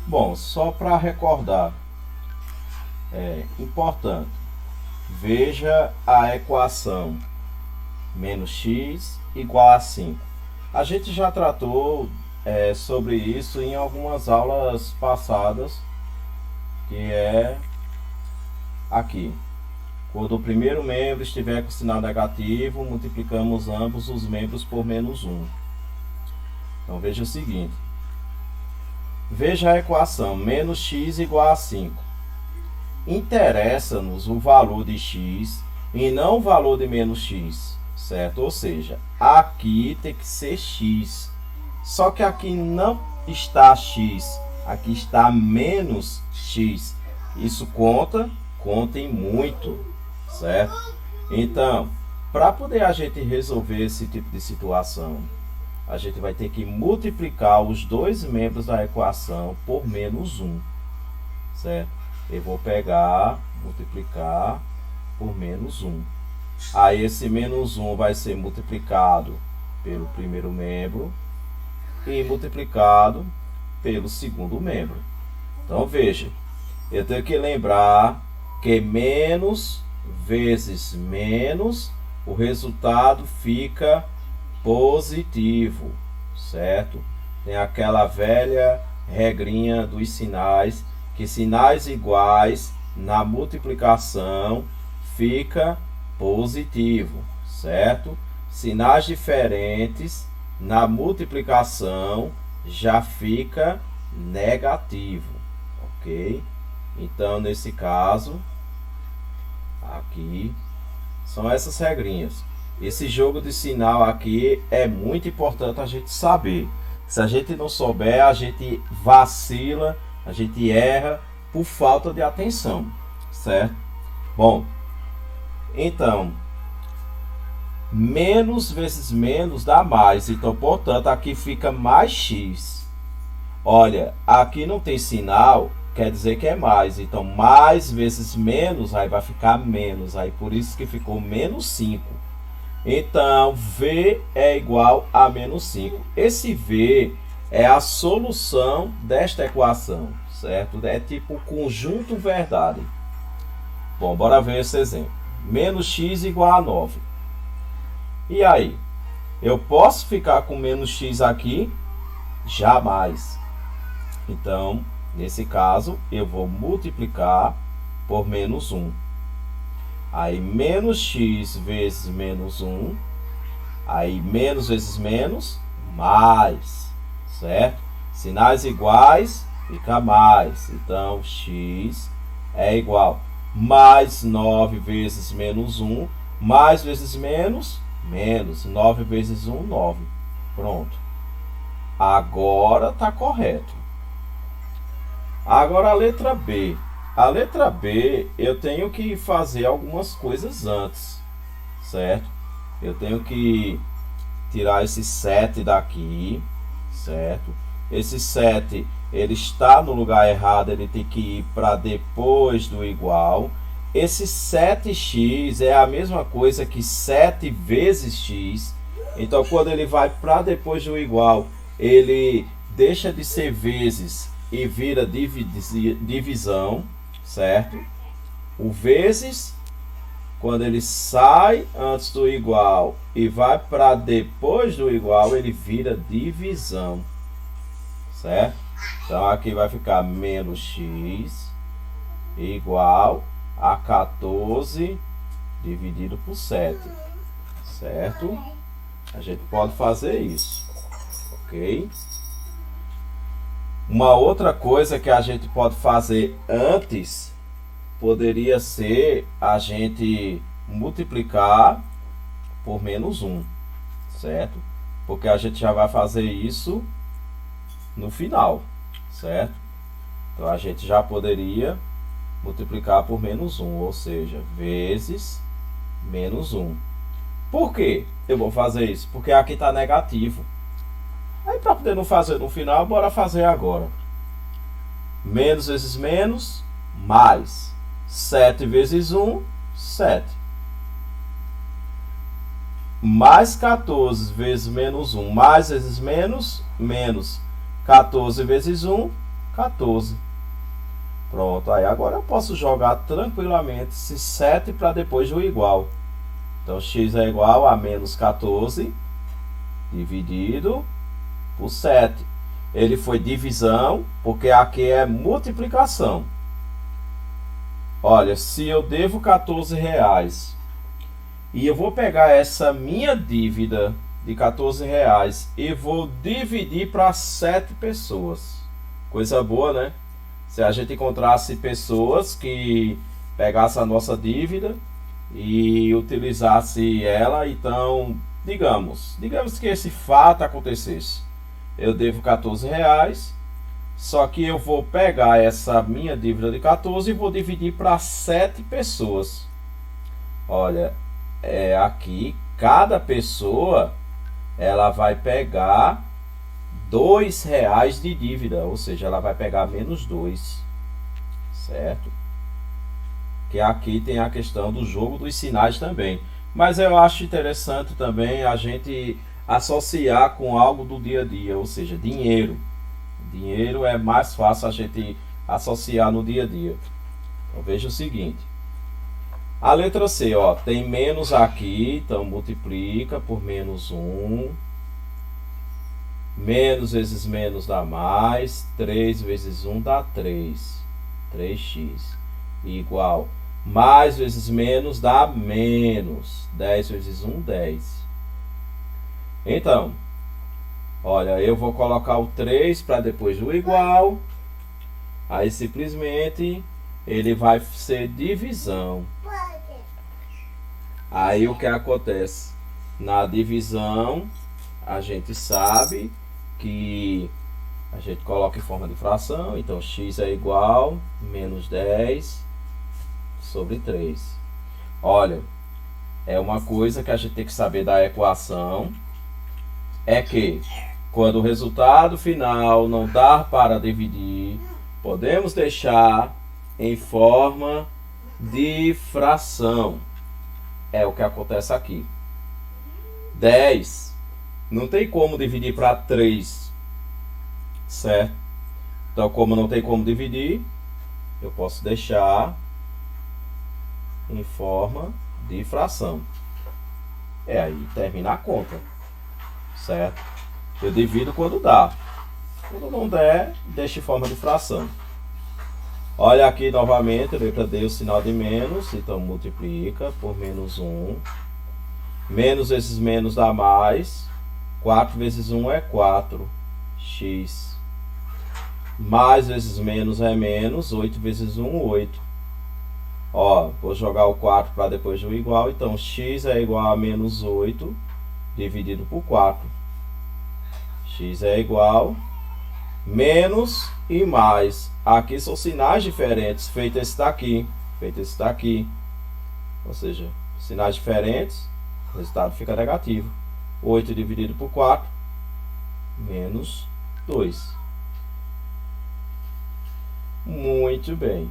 Bom, só para recordar, é importante, veja a equação menos x igual a 5. A gente já tratou sobre isso em algumas aulas passadas, que é aqui. Quando o primeiro membro estiver com sinal negativo, multiplicamos ambos os membros por menos 1. Então veja o seguinte. Veja a equação menos x igual a 5. Interessa-nos o valor de x e não o valor de menos x, certo? Ou seja, aqui tem que ser x. Só que aqui não está x, aqui está menos x. Isso conta em muito, certo? Então, para poder a gente resolver esse tipo de situação, a gente vai ter que multiplicar os dois membros da equação por menos 1, certo? Eu vou pegar, multiplicar por menos 1. Aí esse menos 1 vai ser multiplicado pelo primeiro membro e multiplicado pelo segundo membro. Então veja, eu tenho que lembrar que menos vezes menos, o resultado fica positivo, certo? Tem aquela velha regrinha dos sinais, que sinais iguais na multiplicação fica positivo, certo? Sinais diferentes na multiplicação já fica negativo, ok? Então, nesse caso, aqui são essas regrinhas. Esse jogo de sinal aqui é muito importante a gente saber. Se a gente não souber, a gente vacila, a gente erra por falta de atenção, certo? Bom, então, menos vezes menos dá mais. Então, portanto, aqui fica mais x. Olha, aqui não tem sinal, quer dizer que é mais. Então, mais vezes menos, aí vai ficar menos. Aí, por isso que ficou menos 5. Então, V é igual a menos 5. Esse V é a solução desta equação, certo? É tipo conjunto verdade. Bom, bora ver esse exemplo. Menos x igual a 9. E aí? Eu posso ficar com menos x aqui? Jamais. Então, nesse caso, eu vou multiplicar por menos 1. Aí, menos x vezes menos 1. Aí, menos vezes menos, mais. Certo? Sinais iguais, fica mais. Então, x é igual mais 9 vezes menos 1. Mais vezes menos, menos. 9 vezes 1, 9. Pronto. Agora está correto. Agora a letra B. A letra B, eu tenho que fazer algumas coisas antes, certo? Eu tenho que tirar esse 7 daqui, certo? Esse 7, ele está no lugar errado, ele tem que ir para depois do igual. Esse 7x é a mesma coisa que 7 vezes x. Então, quando ele vai para depois do igual, ele deixa de ser vezes e vira divisão, certo? O vezes, quando ele sai antes do igual e vai para depois do igual, ele vira divisão, certo? Então, aqui vai ficar menos x igual a 14 dividido por 7, certo? A gente pode fazer isso, ok? Uma outra coisa que a gente pode fazer antes poderia ser a gente multiplicar por menos 1, certo? Porque a gente já vai fazer isso no final, certo? Então, a gente já poderia multiplicar por menos 1, ou seja, vezes menos 1. Por que eu vou fazer isso? Porque aqui está negativo. Aí, para poder não fazer no final, bora fazer agora. Menos vezes menos, mais. 7 vezes 1, 7. Mais 14 vezes menos 1, mais vezes menos, menos. 14 vezes 1, 14. Pronto, aí agora eu posso jogar tranquilamente esse 7 para depois do igual. Então x é igual a menos 14 dividido por 7. Ele foi divisão, porque aqui é multiplicação. Olha, se eu devo 14 reais e eu vou pegar essa minha dívida de 14 reais e vou dividir para 7 pessoas. Coisa boa, né? Se a gente encontrasse pessoas que pegassem a nossa dívida e utilizasse ela, então, digamos que esse fato acontecesse. Eu devo 14 reais, só que eu vou pegar essa minha dívida de 14 e vou dividir para 7 pessoas. Olha, aqui cada pessoa ela vai pegar 2 reais de dívida, ou seja, ela vai pegar menos 2, certo? Que aqui tem a questão do jogo dos sinais também. Mas eu acho interessante também a gente associar com algo do dia a dia, ou seja, dinheiro. Dinheiro é mais fácil a gente associar no dia a dia. Então veja o seguinte. A letra C, ó, tem menos aqui, então multiplica por menos 1. Menos vezes menos dá mais. 3 vezes 1 dá 3. 3x. Igual. Mais vezes menos dá menos. 10 vezes 1, 10. Então, olha, eu vou colocar o 3 para depois do igual. Aí simplesmente ele vai ser divisão. Aí o que acontece? Na divisão, a gente sabe que a gente coloca em forma de fração. Então, x é igual a menos 10 sobre 3. Olha, é uma coisa que a gente tem que saber da equação. É que quando o resultado final não dar para dividir, podemos deixar em forma de fração. É o que acontece aqui. 10 não tem como dividir para 3, certo? Então, como não tem como dividir, eu posso deixar em forma de fração. Aí termina a conta, certo? Eu divido quando dá. Quando não der, deixa em forma de fração. Olha aqui novamente, letra D, o sinal de menos. Então multiplica por menos 1. Menos vezes menos dá mais. 4 vezes 1 é 4. X. Mais vezes menos é menos. 8 vezes 1, 8. Ó, vou jogar o 4 para depois do igual. Então x é igual a menos 8 dividido por 4. X é igual menos e mais. Aqui são sinais diferentes, feito esse daqui, feito esse daqui. Ou seja, sinais diferentes, o resultado fica negativo. 8 dividido por 4, menos 2. Muito bem.